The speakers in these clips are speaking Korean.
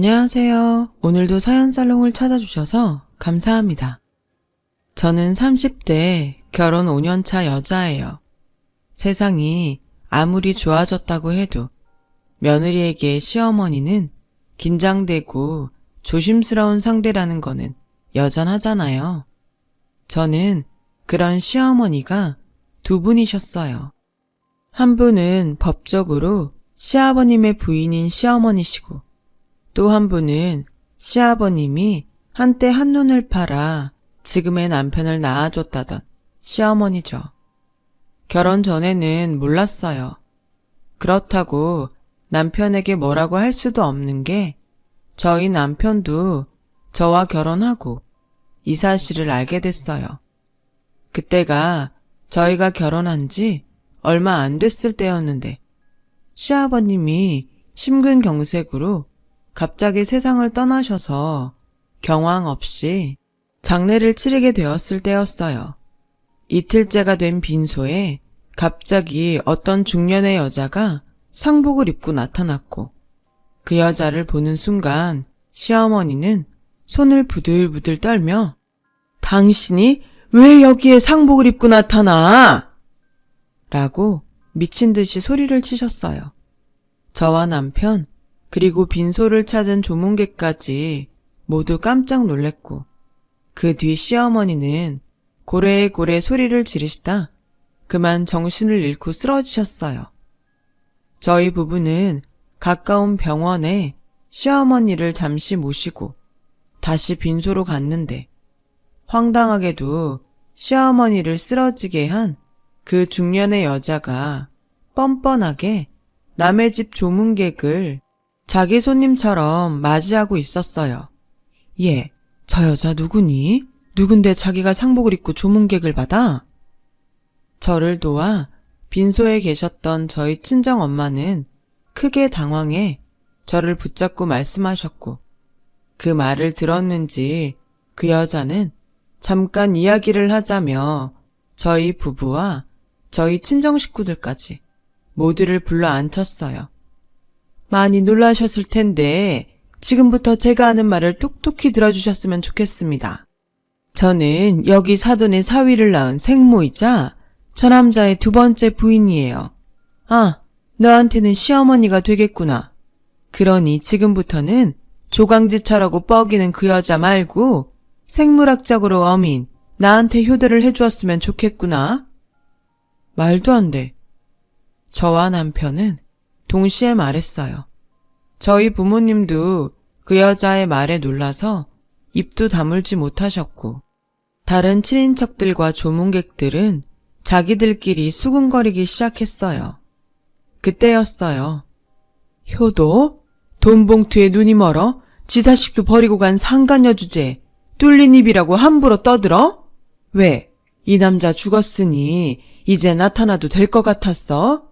안녕하세요. 오늘도 사연살롱을 찾아주셔서 감사합니다. 저는 30대 결혼 5년차 여자예요. 세상이 아무리 좋아졌다고 해도 며느리에게 시어머니는 긴장되고 조심스러운 상대라는 거는 여전하잖아요. 저는 그런 시어머니가 두 분이셨어요. 한 분은 법적으로 시아버님의 부인인 시어머니시고 또 한 분은 시아버님이 한때 한눈을 팔아 지금의 남편을 낳아줬다던 시어머니죠. 결혼 전에는 몰랐어요. 그렇다고 남편에게 뭐라고 할 수도 없는 게 저희 남편도 저와 결혼하고 이 사실을 알게 됐어요. 그때가 저희가 결혼한 지 얼마 안 됐을 때였는데 시아버님이 심근경색으로 갑자기 세상을 떠나셔서 경황 없이 장례를 치르게 되었을 때였어요. 이틀째가 된 빈소에 갑자기 어떤 중년의 여자가 상복을 입고 나타났고 그 여자를 보는 순간 시어머니는 손을 부들부들 떨며 당신이 왜 여기에 상복을 입고 나타나? 라고 미친 듯이 소리를 치셨어요. 저와 남편 그리고 빈소를 찾은 조문객까지 모두 깜짝 놀랬고 그 뒤 시어머니는 고래고래 소리를 지르시다 그만 정신을 잃고 쓰러지셨어요. 저희 부부는 가까운 병원에 시어머니를 잠시 모시고 다시 빈소로 갔는데 황당하게도 시어머니를 쓰러지게 한 그 중년의 여자가 뻔뻔하게 남의 집 조문객을 자기 손님처럼 맞이하고 있었어요. 얘, 저 여자 누구니? 누군데 자기가 상복을 입고 조문객을 받아? 저를 도와 빈소에 계셨던 저희 친정엄마는 크게 당황해 저를 붙잡고 말씀하셨고 그 말을 들었는지 그 여자는 잠깐 이야기를 하자며 저희 부부와 저희 친정 식구들까지 모두를 불러 앉혔어요. 많이 놀라셨을 텐데 지금부터 제가 하는 말을 똑똑히 들어주셨으면 좋겠습니다. 저는 여기 사돈의 사위를 낳은 생모이자 저 남자의 두 번째 부인이에요. 아, 너한테는 시어머니가 되겠구나. 그러니 지금부터는 조강지처라고 뻐기는 그 여자 말고 생물학적으로 어민 나한테 효도를 해주었으면 좋겠구나. 말도 안 돼. 저와 남편은 동시에 말했어요. 저희 부모님도 그 여자의 말에 놀라서 입도 다물지 못하셨고 다른 친인척들과 조문객들은 자기들끼리 수군거리기 시작했어요. 그때였어요. 효도? 돈 봉투에 눈이 멀어? 지 자식도 버리고 간 상간녀 주제에 뚫린 입이라고 함부로 떠들어? 왜? 이 남자 죽었으니 이제 나타나도 될 것 같았어?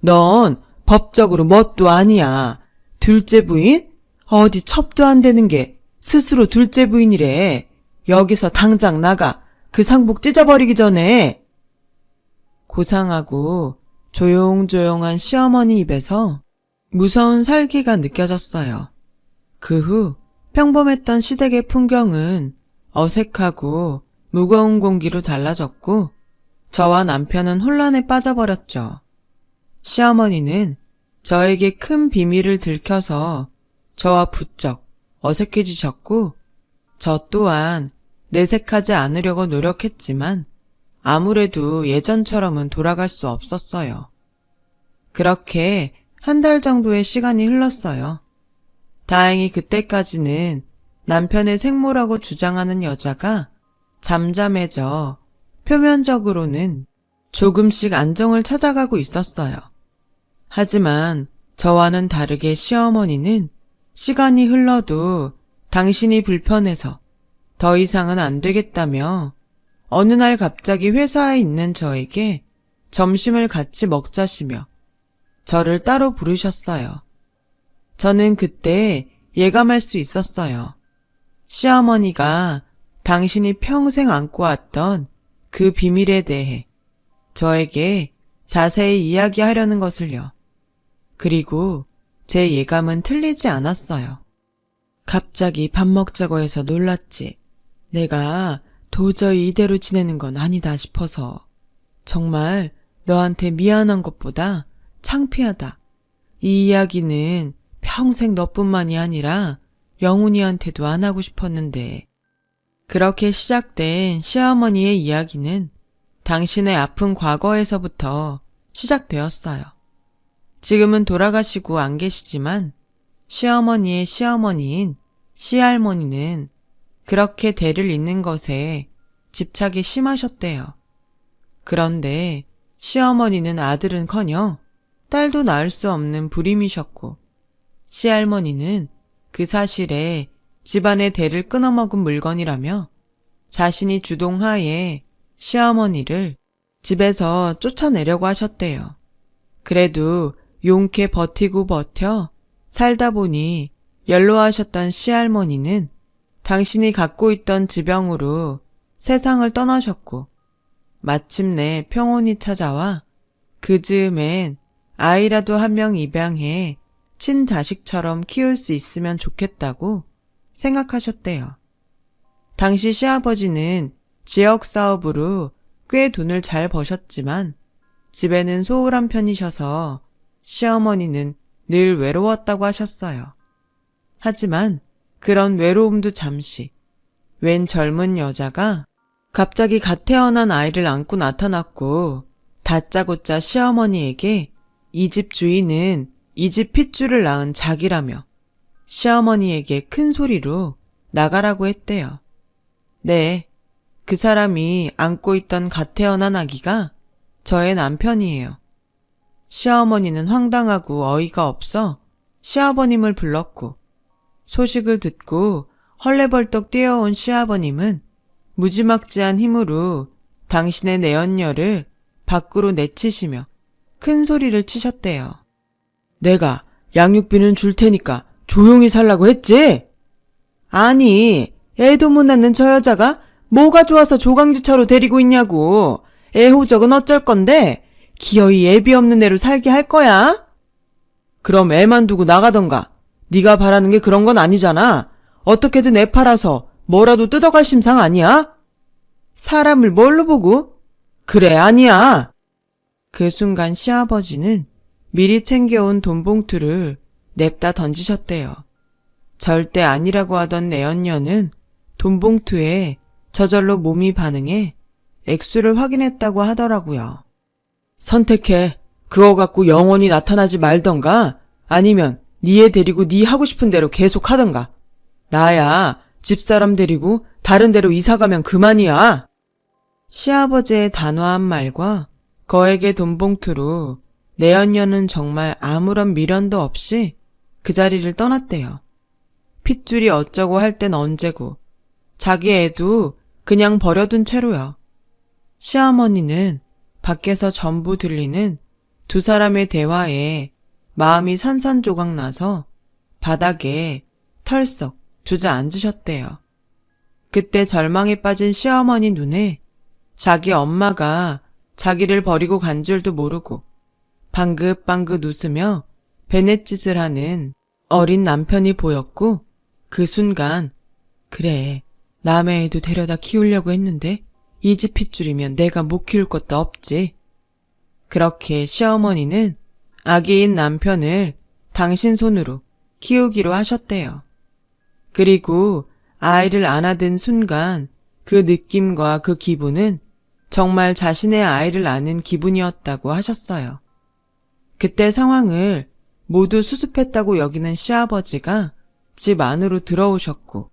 넌 법적으로 뭣도 아니야. 둘째 부인? 어디 첩도 안 되는 게 스스로 둘째 부인이래. 여기서 당장 나가. 그 상복 찢어버리기 전에. 고상하고 조용조용한 시어머니 입에서 무서운 살기가 느껴졌어요. 그 후 평범했던 시댁의 풍경은 어색하고 무거운 공기로 달라졌고 저와 남편은 혼란에 빠져버렸죠. 시어머니는 저에게 큰 비밀을 들켜서 저와 부쩍 어색해지셨고 저 또한 내색하지 않으려고 노력했지만 아무래도 예전처럼은 돌아갈 수 없었어요. 그렇게 한 달 정도의 시간이 흘렀어요. 다행히 그때까지는 남편의 생모라고 주장하는 여자가 잠잠해져 표면적으로는 조금씩 안정을 찾아가고 있었어요. 하지만 저와는 다르게 시어머니는 시간이 흘러도 당신이 불편해서 더 이상은 안 되겠다며 어느 날 갑자기 회사에 있는 저에게 점심을 같이 먹자시며 저를 따로 부르셨어요. 저는 그때 예감할 수 있었어요. 시어머니가 당신이 평생 안고 왔던 그 비밀에 대해 저에게 자세히 이야기하려는 것을요. 그리고 제 예감은 틀리지 않았어요. 갑자기 밥 먹자고 해서 놀랐지. 내가 도저히 이대로 지내는 건 아니다 싶어서. 정말 너한테 미안한 것보다 창피하다. 이 이야기는 평생 너뿐만이 아니라 영훈이한테도 안 하고 싶었는데. 그렇게 시작된 시어머니의 이야기는 당신의 아픈 과거에서부터 시작되었어요. 지금은 돌아가시고 안 계시지만 시어머니의 시어머니인 시할머니는 그렇게 대를 잇는 것에 집착이 심하셨대요. 그런데 시어머니는 아들은커녕 딸도 낳을 수 없는 불임이셨고, 시할머니는 그 사실에 집안의 대를 끊어먹은 물건이라며 자신이 주동하에 시어머니를 집에서 쫓아내려고 하셨대요. 그래도 용케 버티고 버텨 살다 보니 연로하셨던 시할머니는 당신이 갖고 있던 지병으로 세상을 떠나셨고, 마침내 평온이 찾아와 그 즈음엔 아이라도 한 명 입양해 친자식처럼 키울 수 있으면 좋겠다고 생각하셨대요. 당시 시아버지는 지역 사업으로 꽤 돈을 잘 버셨지만 집에는 소홀한 편이셔서 시어머니는 늘 외로웠다고 하셨어요. 하지만 그런 외로움도 잠시, 웬 젊은 여자가 갑자기 갓 태어난 아이를 안고 나타났고 다짜고짜 시어머니에게 이 집 주인은 이 집 핏줄을 낳은 자기라며 시어머니에게 큰 소리로 나가라고 했대요. 네, 그 사람이 안고 있던 갓 태어난 아기가 저의 남편이에요. 시어머니는 황당하고 어이가 없어 시아버님을 불렀고, 소식을 듣고 헐레벌떡 뛰어온 시아버님은 무지막지한 힘으로 당신의 내연녀를 밖으로 내치시며 큰 소리를 치셨대요. 내가 양육비는 줄 테니까 조용히 살라고 했지? 아니, 애도 못 낳는 저 여자가 뭐가 좋아서 조강지처로 데리고 있냐고. 애호적은 어쩔 건데 기어이 애비 없는 애로 살게 할 거야? 그럼 애만 두고 나가던가. 네가 바라는 게 그런 건 아니잖아. 어떻게든 애 팔아서 뭐라도 뜯어갈 심상 아니야? 사람을 뭘로 보고? 그래, 아니야. 그 순간 시아버지는 미리 챙겨온 돈봉투를 냅다 던지셨대요. 절대 아니라고 하던 내연녀는 돈봉투에 저절로 몸이 반응해 액수를 확인했다고 하더라고요. 선택해. 그거 갖고 영원히 나타나지 말던가 아니면 네 애 데리고 네 하고 싶은 대로 계속 하던가. 나야 집사람 데리고 다른 데로 이사가면 그만이야. 시아버지의 단호한 말과 거액의 돈봉투로 내연녀는 정말 아무런 미련도 없이 그 자리를 떠났대요. 핏줄이 어쩌고 할 땐 언제고 자기 애도 그냥 버려둔 채로요. 시어머니는 밖에서 전부 들리는 두 사람의 대화에 마음이 산산조각 나서 바닥에 털썩 주저앉으셨대요. 그때 절망에 빠진 시어머니 눈에 자기 엄마가 자기를 버리고 간 줄도 모르고 방긋방긋 웃으며 베넷짓을 하는 어린 남편이 보였고, 그 순간 그래, 남의 애도 데려다 키우려고 했는데 이 집 핏줄이면 내가 못 키울 것도 없지. 그렇게 시어머니는 아기인 남편을 당신 손으로 키우기로 하셨대요. 그리고 아이를 안아든 순간 그 느낌과 그 기분은 정말 자신의 아이를 안은 기분이었다고 하셨어요. 그때 상황을 모두 수습했다고 여기는 시아버지가 집 안으로 들어오셨고,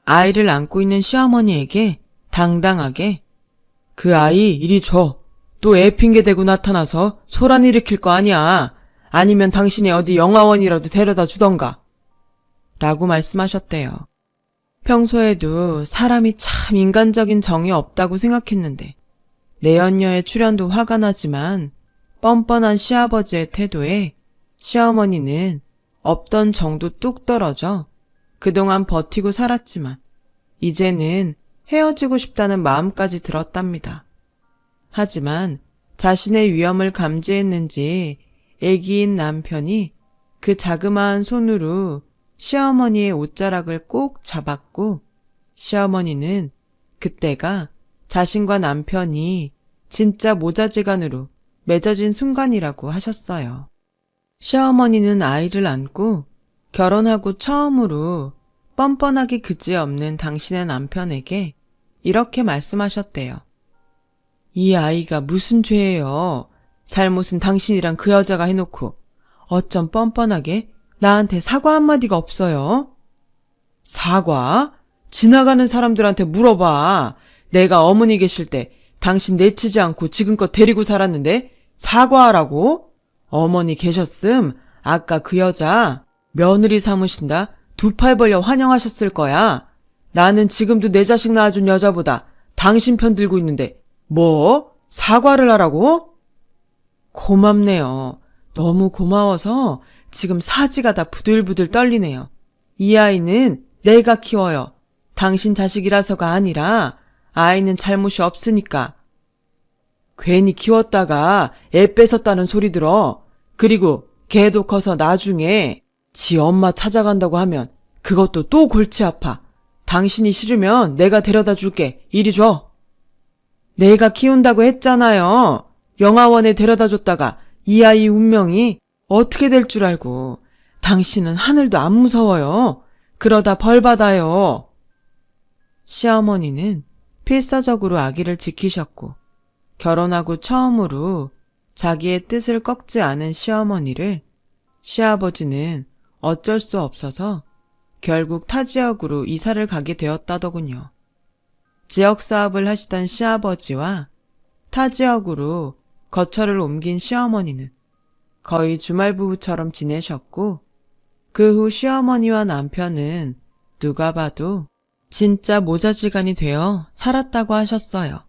아이를 안고 있는 시어머니에게 당당하게 그 아이 이리 줘. 또 애 핑계 대고 나타나서 소란 일으킬 거 아니야. 아니면 당신이 어디 영화원이라도 데려다 주던가. 라고 말씀하셨대요. 평소에도 사람이 참 인간적인 정이 없다고 생각했는데 내연녀의 출연도 화가 나지만 뻔뻔한 시아버지의 태도에 시어머니는 없던 정도 뚝 떨어져 그동안 버티고 살았지만 이제는 헤어지고 싶다는 마음까지 들었답니다. 하지만 자신의 위험을 감지했는지 애기인 남편이 그 자그마한 손으로 시어머니의 옷자락을 꼭 잡았고 시어머니는 그때가 자신과 남편이 진짜 모자지간으로 맺어진 순간이라고 하셨어요. 시어머니는 아이를 안고 결혼하고 처음으로 뻔뻔하기 그지없는 당신의 남편에게 이렇게 말씀하셨대요. 이 아이가 무슨 죄예요? 잘못은 당신이랑 그 여자가 해놓고 어쩜 뻔뻔하게 나한테 사과 한마디가 없어요? 사과? 지나가는 사람들한테 물어봐. 내가 어머니 계실 때 당신 내치지 않고 지금껏 데리고 살았는데 사과하라고? 어머니 계셨음 아까 그 여자 며느리 삼으신다 두 팔 벌려 환영하셨을 거야. 나는 지금도 내 자식 낳아준 여자보다 당신 편 들고 있는데 뭐? 사과를 하라고? 고맙네요. 너무 고마워서 지금 사지가 다 부들부들 떨리네요. 이 아이는 내가 키워요. 당신 자식이라서가 아니라 아이는 잘못이 없으니까. 괜히 키웠다가 애 뺏었다는 소리 들어. 그리고 걔도 커서 나중에 지 엄마 찾아간다고 하면 그것도 또 골치 아파. 당신이 싫으면 내가 데려다 줄게. 이리 줘. 내가 키운다고 했잖아요. 영화원에 데려다 줬다가 이 아이 운명이 어떻게 될 줄 알고. 당신은 하늘도 안 무서워요. 그러다 벌 받아요. 시어머니는 필사적으로 아기를 지키셨고 결혼하고 처음으로 자기의 뜻을 꺾지 않은 시어머니를 시아버지는 어쩔 수 없어서 결국 타 지역으로 이사를 가게 되었다더군요. 지역 사업을 하시던 시아버지와 타 지역으로 거처를 옮긴 시어머니는 거의 주말 부부처럼 지내셨고 그 후 시어머니와 남편은 누가 봐도 진짜 모자지간이 되어 살았다고 하셨어요.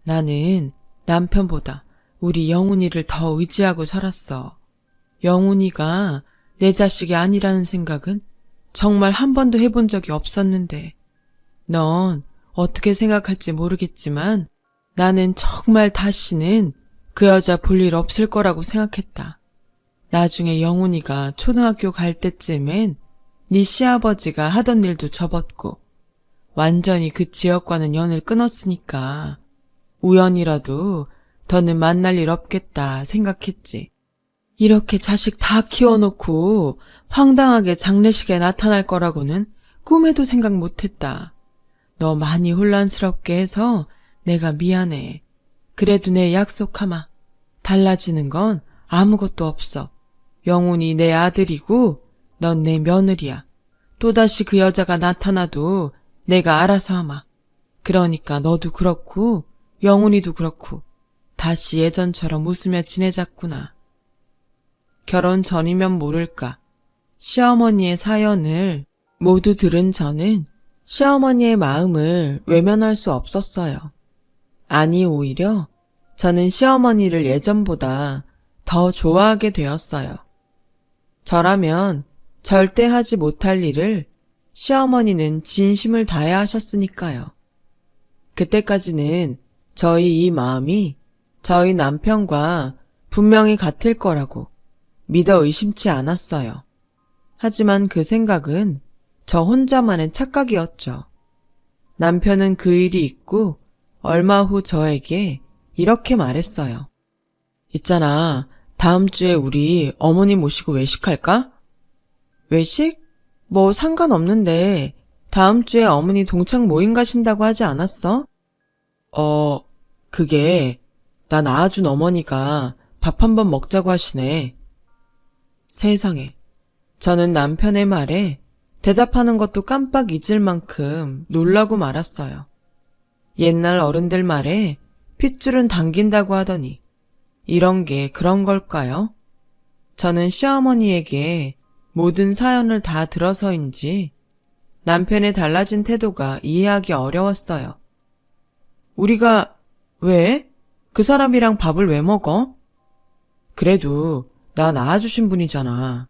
나는 남편보다 우리 영훈이를 더 의지하고 살았어. 영훈이가 내 자식이 아니라는 생각은 정말 한 번도 해본 적이 없었는데 넌 어떻게 생각할지 모르겠지만 나는 정말 다시는 그 여자 볼 일 없을 거라고 생각했다. 나중에 영훈이가 초등학교 갈 때쯤엔 네 시아버지가 하던 일도 접었고 완전히 그 지역과는 연을 끊었으니까 우연이라도 더는 만날 일 없겠다 생각했지. 이렇게 자식 다 키워놓고 황당하게 장례식에 나타날 거라고는 꿈에도 생각 못했다. 너 많이 혼란스럽게 해서 내가 미안해. 그래도 내 약속하마. 달라지는 건 아무것도 없어. 영훈이 내 아들이고 넌 내 며느리야. 또다시 그 여자가 나타나도 내가 알아서 하마. 그러니까 너도 그렇고 영훈이도 그렇고 다시 예전처럼 웃으며 지내자꾸나. 결혼 전이면 모를까. 시어머니의 사연을 모두 들은 저는 시어머니의 마음을 외면할 수 없었어요. 아니 오히려 저는 시어머니를 예전보다 더 좋아하게 되었어요. 저라면 절대 하지 못할 일을 시어머니는 진심을 다해 하셨으니까요. 그때까지는 저희 이 마음이 저희 남편과 분명히 같을 거라고 믿어 의심치 않았어요. 하지만 그 생각은 저 혼자만의 착각이었죠. 남편은 그 일이 있고 얼마 후 저에게 이렇게 말했어요. 있잖아, 다음 주에 우리 어머니 모시고 외식할까? 외식? 뭐 상관없는데 다음 주에 어머니 동창 모임 가신다고 하지 않았어? 그게 나 낳아준 어머니가 밥 한번 먹자고 하시네. 세상에, 저는 남편의 말에 대답하는 것도 깜빡 잊을 만큼 놀라고 말았어요. 옛날 어른들 말에 핏줄은 당긴다고 하더니 이런 게 그런 걸까요? 저는 시어머니에게 모든 사연을 다 들어서인지 남편의 달라진 태도가 이해하기 어려웠어요. 우리가 왜? 그 사람이랑 밥을 왜 먹어? 그래도 나 낳아주신 분이잖아.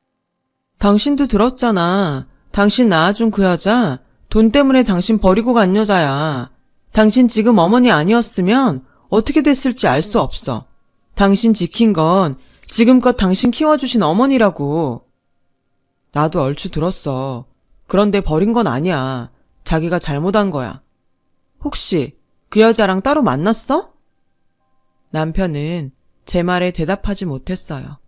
당신도 들었잖아. 당신 낳아준 그 여자 돈 때문에 당신 버리고 간 여자야. 당신 지금 어머니 아니었으면 어떻게 됐을지 알 수 없어. 당신 지킨 건 지금껏 당신 키워주신 어머니라고. 나도 얼추 들었어. 그런데 버린 건 아니야. 자기가 잘못한 거야. 혹시 그 여자랑 따로 만났어? 남편은 제 말에 대답하지 못했어요.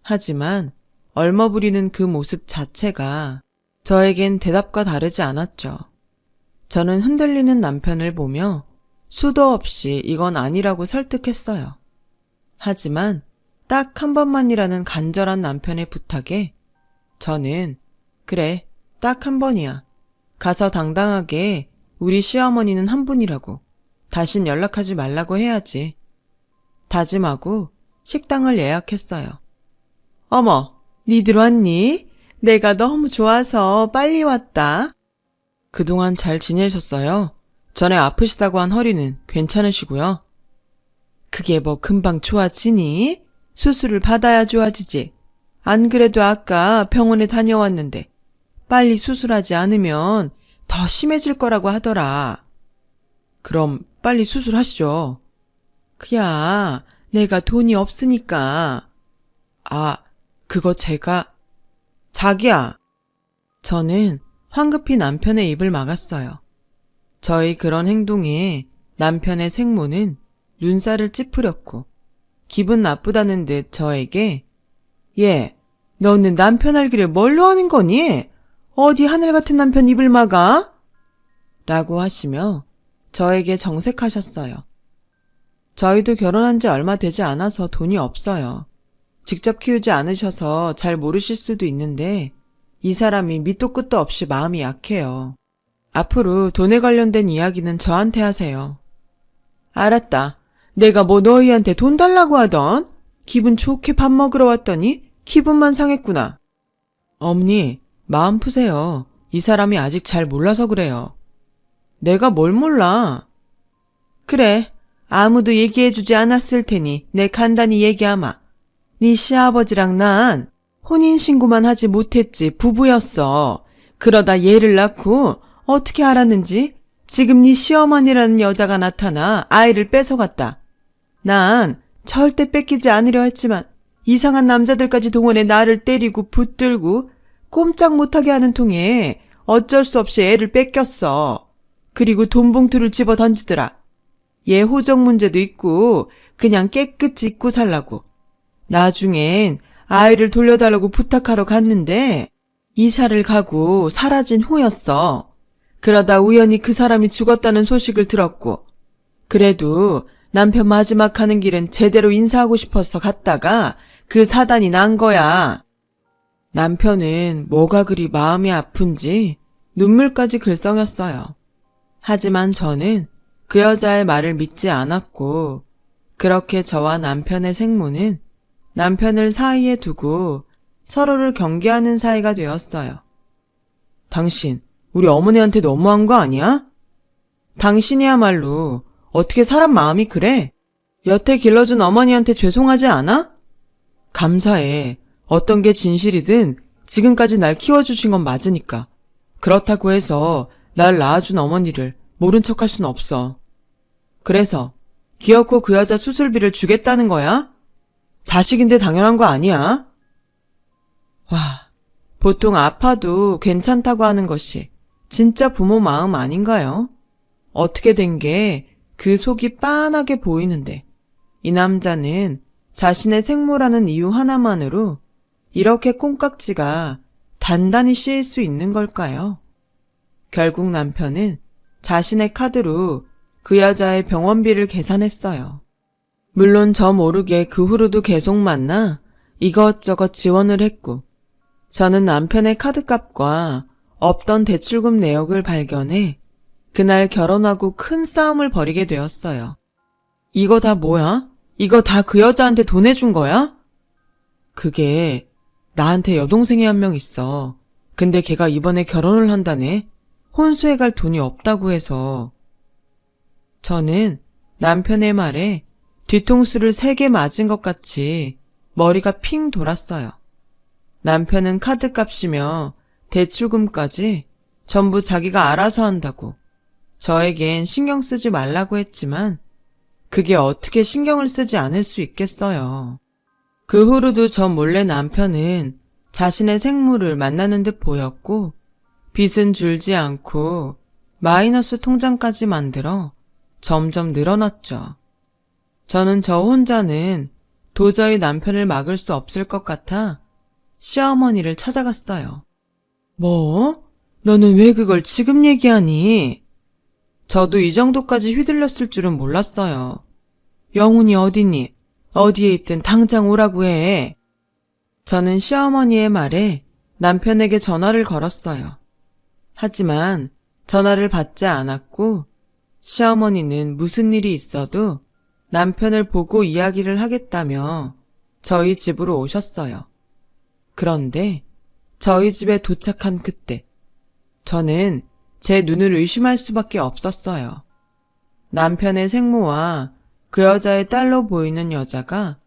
하지만 얼머부리는 그 모습 자체가 저에겐 대답과 다르지 않았죠. 저는 흔들리는 남편을 보며 수도 없이 이건 아니라고 설득했어요. 하지만 딱 한 번만이라는 간절한 남편의 부탁에 저는 그래, 딱 한 번이야. 가서 당당하게 우리 시어머니는 한 분이라고 다신 연락하지 말라고 해야지. 다짐하고 식당을 예약했어요. 어머, 니들 왔니? 내가 너무 좋아서 빨리 왔다. 그동안 잘 지내셨어요? 전에 아프시다고 한 허리는 괜찮으시고요? 그게 뭐 금방 좋아지니? 수술을 받아야 좋아지지. 안 그래도 아까 병원에 다녀왔는데 빨리 수술하지 않으면 더 심해질 거라고 하더라. 그럼 빨리 수술하시죠. 그야 내가 돈이 없으니까. 아, 그거 제가... 자기야. 저는 황급히 남편의 입을 막았어요. 저희 그런 행동에 남편의 생모는 눈살을 찌푸렸고 기분 나쁘다는 듯 저에게 얘, 너는 남편 알기를 뭘로 하는 거니? 어디 하늘 같은 남편 입을 막아? 라고 하시며 저에게 정색하셨어요. 저희도 결혼한 지 얼마 되지 않아서 돈이 없어요. 직접 키우지 않으셔서 잘 모르실 수도 있는데 이 사람이 밑도 끝도 없이 마음이 약해요. 앞으로 돈에 관련된 이야기는 저한테 하세요. 알았다. 내가 뭐 너희한테 돈 달라고 하던? 기분 좋게 밥 먹으러 왔더니 기분만 상했구나. 어머니, 마음 푸세요. 이 사람이 아직 잘 몰라서 그래요. 내가 뭘 몰라? 그래, 아무도 얘기해주지 않았을 테니 내 간단히 얘기하마. 네 시아버지랑 난 혼인신고만 하지 못했지 부부였어. 그러다 얘를 낳고 어떻게 알았는지 지금 네 시어머니라는 여자가 나타나 아이를 뺏어갔다. 난 절대 뺏기지 않으려 했지만 이상한 남자들까지 동원해 나를 때리고 붙들고 꼼짝 못하게 하는 통에 어쩔 수 없이 애를 뺏겼어. 그리고 돈 봉투를 집어 던지더라. 얘 호적 문제도 있고 그냥 깨끗이 잊고 살라고. 나중엔 아이를 돌려달라고 부탁하러 갔는데 이사를 가고 사라진 후였어. 그러다 우연히 그 사람이 죽었다는 소식을 들었고 그래도 남편 마지막 가는 길은 제대로 인사하고 싶어서 갔다가 그 사단이 난 거야. 남편은 뭐가 그리 마음이 아픈지 눈물까지 글썽였어요. 하지만 저는 그 여자의 말을 믿지 않았고 그렇게 저와 남편의 생모는 남편을 사이에 두고 서로를 경계하는 사이가 되었어요. 당신, 우리 어머니한테 너무한 거 아니야? 당신이야말로 어떻게 사람 마음이 그래? 여태 길러준 어머니한테 죄송하지 않아? 감사해. 어떤 게 진실이든 지금까지 날 키워주신 건 맞으니까. 그렇다고 해서 날 낳아준 어머니를 모른 척할 순 없어. 그래서 기어코 그 여자 수술비를 주겠다는 거야? 자식인데 당연한 거 아니야? 와, 보통 아파도 괜찮다고 하는 것이 진짜 부모 마음 아닌가요? 어떻게 된 게 그 속이 빤하게 보이는데 이 남자는 자신의 생모라는 이유 하나만으로 이렇게 콩깍지가 단단히 씌일 수 있는 걸까요? 결국 남편은 자신의 카드로 그 여자의 병원비를 계산했어요. 물론 저 모르게 그 후로도 계속 만나 이것저것 지원을 했고 저는 남편의 카드값과 없던 대출금 내역을 발견해 그날 결혼하고 큰 싸움을 벌이게 되었어요. 이거 다 뭐야? 이거 다 그 여자한테 돈 내준 거야? 그게 나한테 여동생이 한 명 있어. 근데 걔가 이번에 결혼을 한다네. 혼수해 갈 돈이 없다고 해서. 저는 남편의 말에 뒤통수를 3개 맞은 것 같이 머리가 핑 돌았어요. 남편은 카드값이며 대출금까지 전부 자기가 알아서 한다고 저에겐 신경 쓰지 말라고 했지만 그게 어떻게 신경을 쓰지 않을 수 있겠어요. 그 후로도 저 몰래 남편은 자신의 생모를 만나는 듯 보였고 빚은 줄지 않고 마이너스 통장까지 만들어 점점 늘어났죠. 저는 저 혼자는 도저히 남편을 막을 수 없을 것 같아 시어머니를 찾아갔어요. 뭐? 너는 왜 그걸 지금 얘기하니? 저도 이 정도까지 휘둘렸을 줄은 몰랐어요. 영훈이 어디니? 어디에 있든 당장 오라고 해. 저는 시어머니의 말에 남편에게 전화를 걸었어요. 하지만 전화를 받지 않았고 시어머니는 무슨 일이 있어도 남편을 보고 이야기를 하겠다며 저희 집으로 오셨어요. 그런데 저희 집에 도착한 그때 저는 제 눈을 의심할 수밖에 없었어요. 남편의 생모와 그 여자의 딸로 보이는 여자가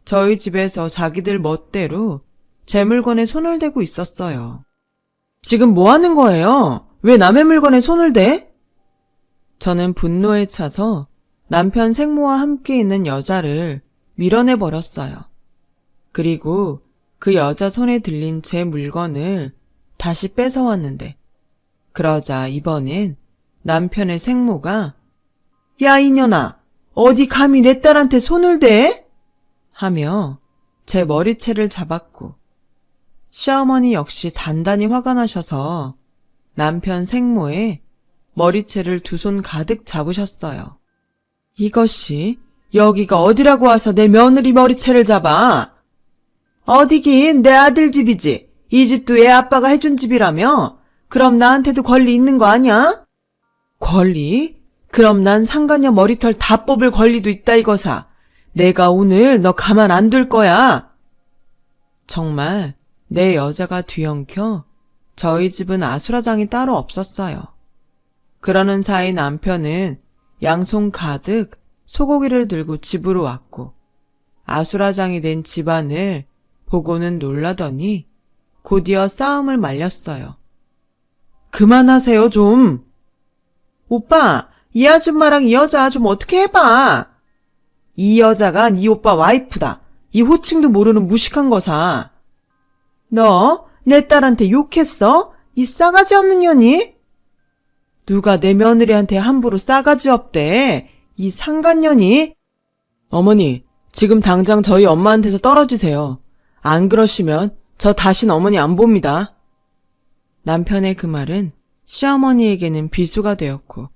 저희 집에서 자기들 멋대로 제 물건에 손을 대고 있었어요. 지금 뭐 하는 거예요? 왜 남의 물건에 손을 대? 저는 분노에 차서 남편 생모와 함께 있는 여자를 밀어내버렸어요. 그리고 그 여자 손에 들린 제 물건을 다시 뺏어왔는데 그러자 이번엔 남편의 생모가 야 이년아 어디 감히 내 딸한테 손을 대? 하며 제 머리채를 잡았고 시어머니 역시 단단히 화가 나셔서 남편 생모의 머리채를 두 손 가득 잡으셨어요. 이것이 여기가 어디라고 와서 내 며느리 머리채를 잡아? 어디긴 내 아들 집이지. 이 집도 애 아빠가 해준 집이라며? 그럼 나한테도 권리 있는 거 아냐? 권리? 그럼 난 상간녀 머리털 다 뽑을 권리도 있다 이거사. 내가 오늘 너 가만 안 둘 거야. 정말 내 여자가 뒤엉켜 저희 집은 아수라장이 따로 없었어요. 그러는 사이 남편은 양손 가득 소고기를 들고 집으로 왔고 아수라장이 된 집안을 보고는 놀라더니 곧이어 싸움을 말렸어요. 그만하세요 좀. 오빠 이 아줌마랑 이 여자 좀 어떻게 해봐. 이 여자가 네 오빠 와이프다. 이 호칭도 모르는 무식한 거사. 너 내 딸한테 욕했어? 이 싸가지 없는 년이? 누가 내 며느리한테 함부로 싸가지 없대. 이 상간년이? 어머니, 지금 당장 저희 엄마한테서 떨어지세요. 안 그러시면 저 다신 어머니 안 봅니다. 남편의 그 말은 시어머니에게는 비수가 되었고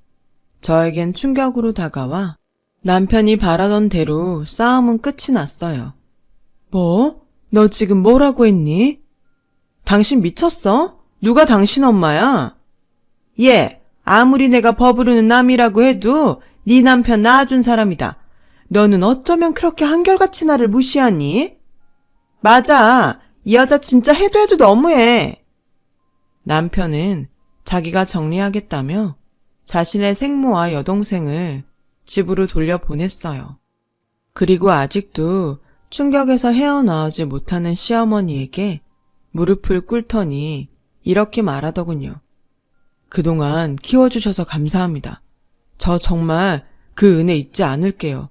저에겐 충격으로 다가와 남편이 바라던 대로 싸움은 끝이 났어요. 뭐? 너 지금 뭐라고 했니? 당신 미쳤어? 누가 당신 엄마야? 예, 아무리 내가 버부르는 남이라고 해도 네 남편 낳아준 사람이다. 너는 어쩌면 그렇게 한결같이 나를 무시하니? 맞아. 이 여자 진짜 해도 너무해. 남편은 자기가 정리하겠다며 자신의 생모와 여동생을 집으로 돌려보냈어요. 그리고 아직도 충격에서 헤어나오지 못하는 시어머니에게 무릎을 꿇더니 이렇게 말하더군요. 그동안 키워주셔서 감사합니다. 저 정말 그 은혜 잊지 않을게요.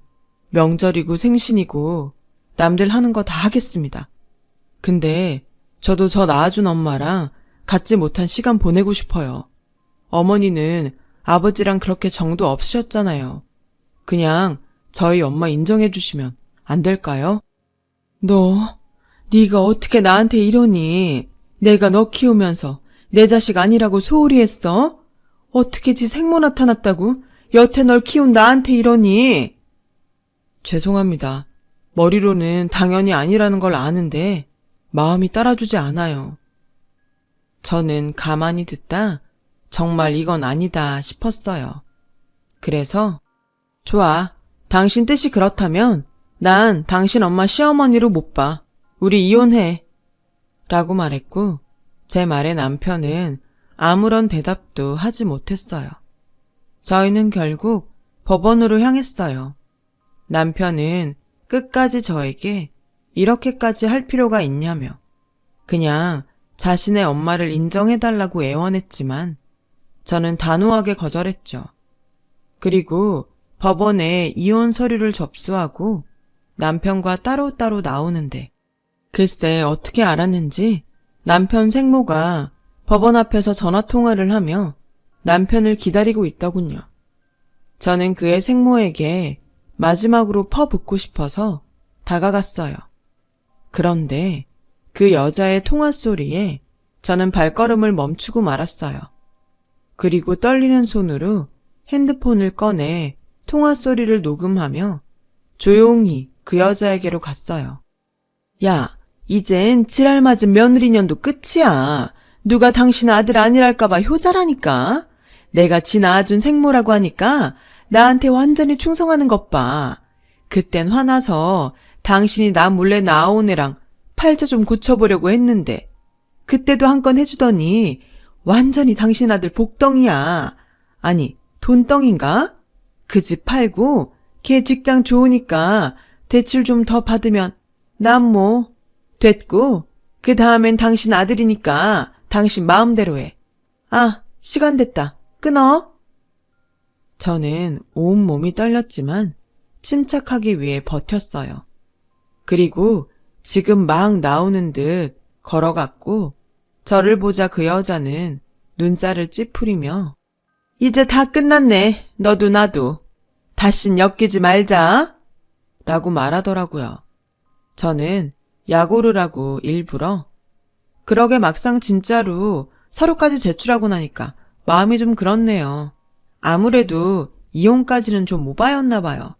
명절이고 생신이고 남들 하는 거 다 하겠습니다. 근데 저도 저 낳아준 엄마랑 갖지 못한 시간 보내고 싶어요. 어머니는 아버지랑 그렇게 정도 없으셨잖아요. 그냥 저희 엄마 인정해 주시면 안 될까요? 네가 어떻게 나한테 이러니? 내가 너 키우면서 내 자식 아니라고 소홀히 했어? 어떻게 지 생모 나타났다고 여태 널 키운 나한테 이러니? 죄송합니다. 머리로는 당연히 아니라는 걸 아는데 마음이 따라주지 않아요. 저는 가만히 듣다 정말 이건 아니다 싶었어요. 그래서 좋아. 당신 뜻이 그렇다면 난 당신 엄마 시어머니로 못 봐. 우리 이혼해. 라고 말했고 제 말에 남편은 아무런 대답도 하지 못했어요. 저희는 결국 법원으로 향했어요. 남편은 끝까지 저에게 이렇게까지 할 필요가 있냐며 그냥 자신의 엄마를 인정해달라고 애원했지만 저는 단호하게 거절했죠. 그리고 법원에 이혼 서류를 접수하고 남편과 따로따로 나오는데 글쎄 어떻게 알았는지 남편 생모가 법원 앞에서 전화통화를 하며 남편을 기다리고 있더군요. 저는 그의 생모에게 마지막으로 퍼붓고 싶어서 다가갔어요. 그런데 그 여자의 통화 소리에 저는 발걸음을 멈추고 말았어요. 그리고 떨리는 손으로 핸드폰을 꺼내 통화 소리를 녹음하며 조용히 그 여자에게로 갔어요. 야, 이젠 지랄 맞은 며느리년도 끝이야. 누가 당신 아들 아니랄까봐 효자라니까. 내가 지 낳아준 생모라고 하니까 나한테 완전히 충성하는 것 봐. 그땐 화나서 당신이 나 몰래 낳아온 애랑 팔자 좀 고쳐보려고 했는데 그때도 한 건 해주더니 완전히 당신 아들 복덩이야. 아니, 돈덩인가? 그 집 팔고 걔 직장 좋으니까 대출 좀 더 받으면 난 뭐 됐고 그 다음엔 당신 아들이니까 당신 마음대로 해. 아, 시간 됐다. 끊어. 저는 온몸이 떨렸지만 침착하기 위해 버텼어요. 그리고 지금 막 나오는 듯 걸어갔고 저를 보자 그 여자는 눈살을 찌푸리며 이제 다 끝났네. 너도 나도. 다신 엮이지 말자. 라고 말하더라고요. 저는 약오를 하고 일부러 그러게 막상 진짜로 서류까지 제출하고 나니까 마음이 좀 그렇네요. 아무래도 이혼까지는 좀 오바였나 봐요.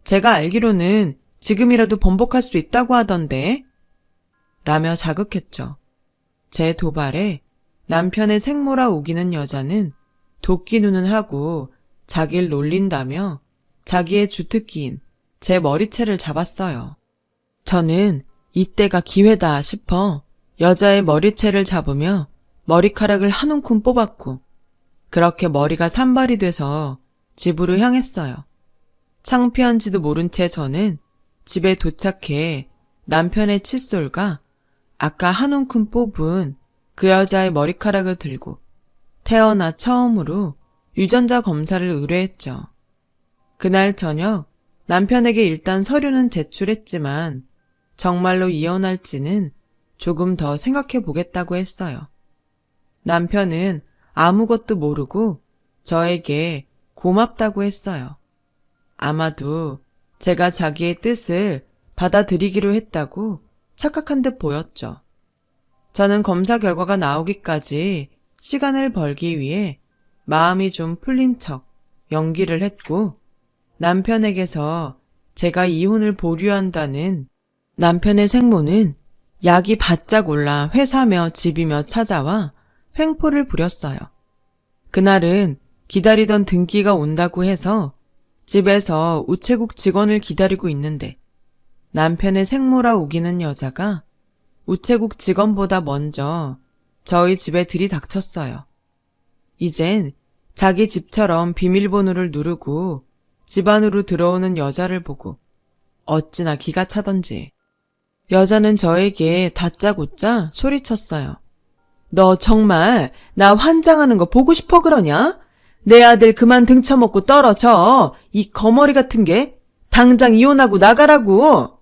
제가 알기로는 지금이라도 번복할 수 있다고 하던데 라며 자극했죠. 제 도발에 남편의 생모라 우기는 여자는 도끼 눈을 하고 자기를 놀린다며 자기의 주특기인 제 머리채를 잡았어요. 저는 이때가 기회다 싶어 여자의 머리채를 잡으며 머리카락을 한 움큼 뽑았고 그렇게 머리가 산발이 돼서 집으로 향했어요. 창피한지도 모른 채 저는 집에 도착해 남편의 칫솔과 아까 한 움큼 뽑은 그 여자의 머리카락을 들고 태어나 처음으로 유전자 검사를 의뢰했죠. 그날 저녁 남편에게 일단 서류는 제출했지만 정말로 이혼할지는 조금 더 생각해 보겠다고 했어요. 남편은 아무것도 모르고 저에게 고맙다고 했어요. 아마도 제가 자기의 뜻을 받아들이기로 했다고 착각한 듯 보였죠. 저는 검사 결과가 나오기까지 시간을 벌기 위해 마음이 좀 풀린 척 연기를 했고 남편에게서 제가 이혼을 보류한다는 남편의 생모는 약이 바짝 올라 회사며 집이며 찾아와 횡포를 부렸어요. 그날은 기다리던 등기가 온다고 해서 집에서 우체국 직원을 기다리고 있는데 남편의 생모라 우기는 여자가 우체국 직원보다 먼저 저희 집에 들이닥쳤어요. 이젠 자기 집처럼 비밀번호를 누르고 집 안으로 들어오는 여자를 보고 어찌나 기가 차던지 여자는 저에게 다짜고짜 소리쳤어요. 너 정말 나 환장하는 거 보고 싶어 그러냐? 내 아들 그만 등쳐먹고 떨어져. 이 거머리 같은 게 당장 이혼하고 나가라고.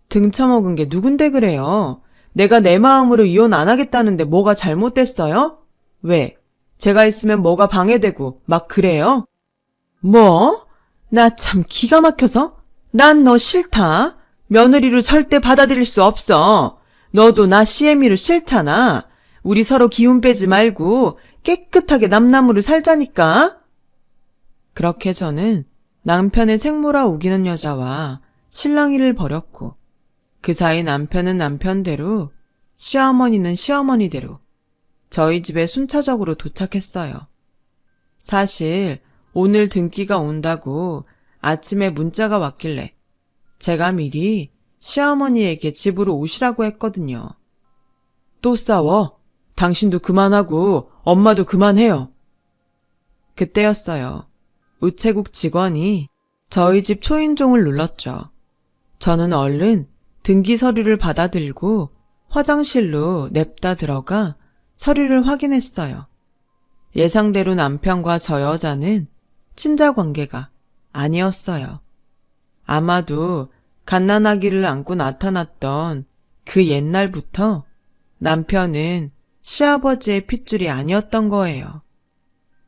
등쳐먹은 게 누군데 그래요? 내가 내 마음으로 이혼 안 하겠다는데 뭐가 잘못됐어요? 왜? 제가 있으면 뭐가 방해되고 막 그래요? 뭐? 나 참 기가 막혀서? 난 너 싫다. 며느리로 절대 받아들일 수 없어. 너도 나 CM이로 싫잖아. 우리 서로 기운 빼지 말고 깨끗하게 남남으로 살자니까. 그렇게 저는 남편의 생모라 우기는 여자와 실랑이를 벌였고 그 사이 남편은 남편대로 시어머니는 시어머니대로 저희 집에 순차적으로 도착했어요. 사실 오늘 등기가 온다고 아침에 문자가 왔길래 제가 미리 시어머니에게 집으로 오시라고 했거든요. 또 싸워. 당신도 그만하고 엄마도 그만해요. 그때였어요. 우체국 직원이 저희 집 초인종을 눌렀죠. 저는 얼른 등기 서류를 받아들고 화장실로 냅다 들어가 서류를 확인했어요. 예상대로 남편과 저 여자는 친자 관계가 아니었어요. 아마도 갓난아기를 안고 나타났던 그 옛날부터 남편은 시아버지의 핏줄이 아니었던 거예요.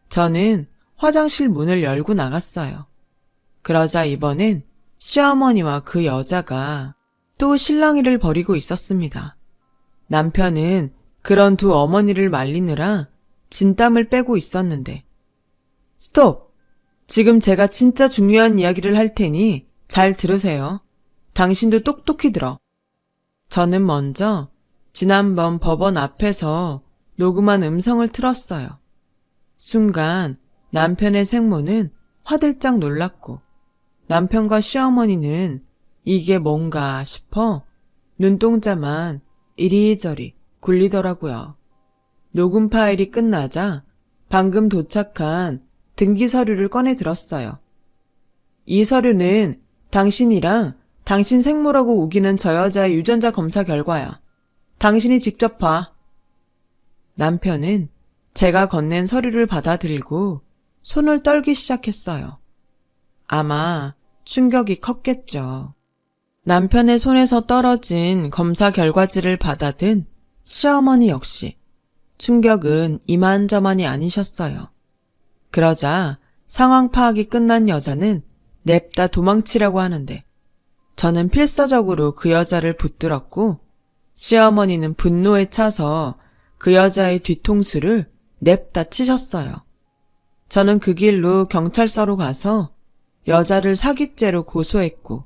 저는 화장실 문을 열고 나갔어요. 그러자 이번엔 시어머니와 그 여자가 또 실랑이를 벌이고 있었습니다. 남편은 그런 두 어머니를 말리느라 진땀을 빼고 있었는데, 스톱! 지금 제가 진짜 중요한 이야기를 할 테니 잘 들으세요. 당신도 똑똑히 들어. 저는 먼저 지난번 법원 앞에서 녹음한 음성을 틀었어요. 순간 남편의 생모는 화들짝 놀랐고 남편과 시어머니는 이게 뭔가 싶어 눈동자만 이리저리 굴리더라고요. 녹음 파일이 끝나자 방금 도착한 등기 서류를 꺼내 들었어요. 이 서류는 당신이랑 당신 생모라고 우기는 저 여자의 유전자 검사 결과야. 당신이 직접 봐. 남편은 제가 건넨 서류를 받아들이고 손을 떨기 시작했어요. 아마 충격이 컸겠죠. 남편의 손에서 떨어진 검사 결과지를 받아든 시어머니 역시 충격은 이만저만이 아니셨어요. 그러자 상황 파악이 끝난 여자는 냅다 도망치려고 하는데 저는 필사적으로 그 여자를 붙들었고 시어머니는 분노에 차서 그 여자의 뒤통수를 냅다 치셨어요. 저는 그 길로 경찰서로 가서 여자를 사기죄로 고소했고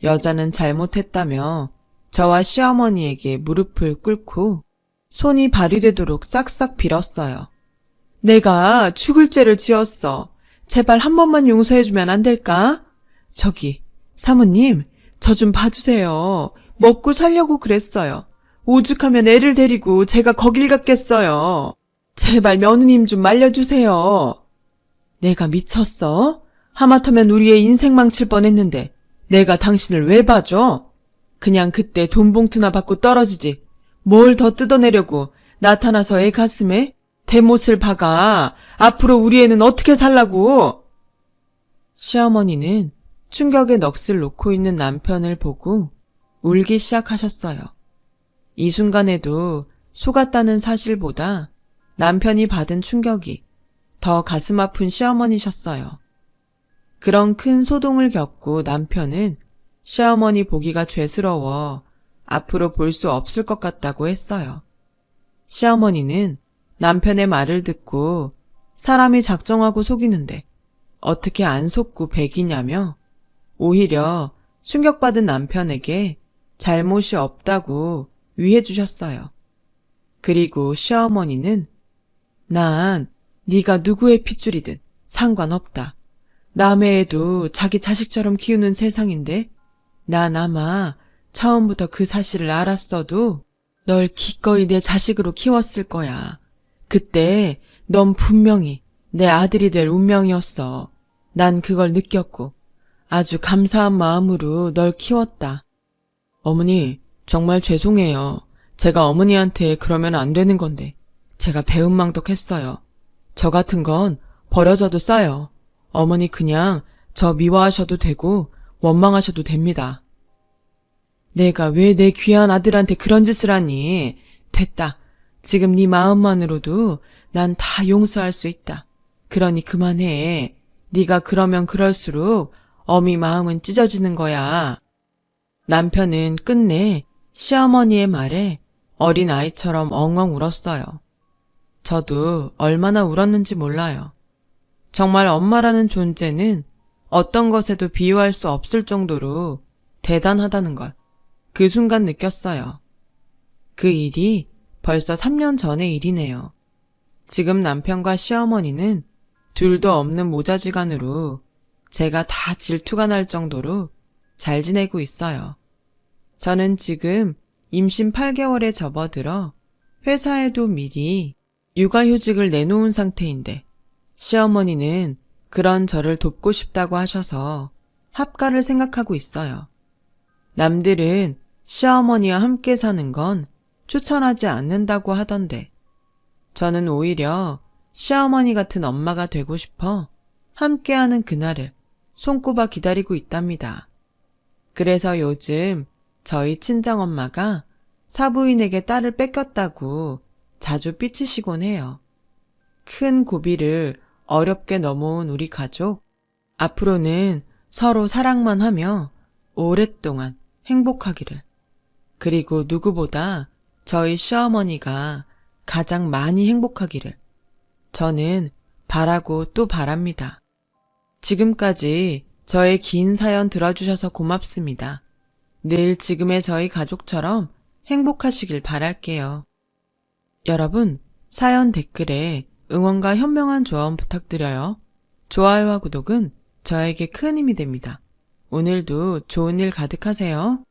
여자는 잘못했다며 저와 시어머니에게 무릎을 꿇고 손이 발휘되도록 싹싹 빌었어요. 내가 죽을 죄를 지었어. 제발 한 번만 용서해주면 안 될까? 저기 사모님, 저 좀 봐주세요. 먹고 살려고 그랬어요. 오죽하면 애를 데리고 제가 거길 갔겠어요. 제발 며느님 좀 말려주세요. 내가 미쳤어? 하마터면 우리의 인생 망칠 뻔했는데 내가 당신을 왜 봐줘? 그냥 그때 돈 봉투나 받고 떨어지지. 뭘 더 뜯어내려고 나타나서 애 가슴에 대못을 박아. 앞으로 우리 애는 어떻게 살라고? 시어머니는 충격의 넋을 놓고 있는 남편을 보고 울기 시작하셨어요. 이 순간에도 속았다는 사실보다 남편이 받은 충격이 더 가슴 아픈 시어머니셨어요. 그런 큰 소동을 겪고 남편은 시어머니 보기가 죄스러워 앞으로 볼 수 없을 것 같다고 했어요. 시어머니는 남편의 말을 듣고 사람이 작정하고 속이는데 어떻게 안 속고 배기냐며 오히려 충격받은 남편에게 잘못이 없다고 위해 주셨어요. 그리고 시어머니는 난 네가 누구의 핏줄이든 상관없다. 남의 애도 자기 자식처럼 키우는 세상인데 난 아마 처음부터 그 사실을 알았어도 널 기꺼이 내 자식으로 키웠을 거야. 그때 넌 분명히 내 아들이 될 운명이었어. 난 그걸 느꼈고 아주 감사한 마음으로 널 키웠다. 어머니, 정말 죄송해요. 제가 어머니한테 그러면 안 되는 건데 제가 배은망덕했어요. 저 같은 건 버려져도 싸요. 어머니 그냥 저 미워하셔도 되고 원망하셔도 됩니다. 내가 왜 내 귀한 아들한테 그런 짓을 하니? 됐다. 지금 네 마음만으로도 난 다 용서할 수 있다. 그러니 그만해. 네가 그러면 그럴수록 어미 마음은 찢어지는 거야. 남편은 끝내 시어머니의 말에 어린아이처럼 엉엉 울었어요. 저도 얼마나 울었는지 몰라요. 정말 엄마라는 존재는 어떤 것에도 비유할 수 없을 정도로 대단하다는 걸 그 순간 느꼈어요. 그 일이 벌써 3년 전의 일이네요. 지금 남편과 시어머니는 둘도 없는 모자지간으로 제가 다 질투가 날 정도로 잘 지내고 있어요. 저는 지금 임신 8개월에 접어들어 회사에도 미리 육아휴직을 내놓은 상태인데 시어머니는 그런 저를 돕고 싶다고 하셔서 합가를 생각하고 있어요. 남들은 시어머니와 함께 사는 건 추천하지 않는다고 하던데 저는 오히려 시어머니 같은 엄마가 되고 싶어 함께하는 그날을 손꼽아 기다리고 있답니다. 그래서 요즘 저희 친정엄마가 사부인에게 딸을 뺏겼다고 자주 삐치시곤 해요. 큰 고비를 어렵게 넘어온 우리 가족, 앞으로는 서로 사랑만 하며 오랫동안 행복하기를. 그리고 누구보다 저희 시어머니가 가장 많이 행복하기를 저는 바라고 또 바랍니다. 지금까지 저의 긴 사연 들어주셔서 고맙습니다. 늘 지금의 저희 가족처럼 행복하시길 바랄게요. 여러분, 사연 댓글에 응원과 현명한 조언 부탁드려요. 좋아요와 구독은 저에게 큰 힘이 됩니다. 오늘도 좋은 일 가득하세요.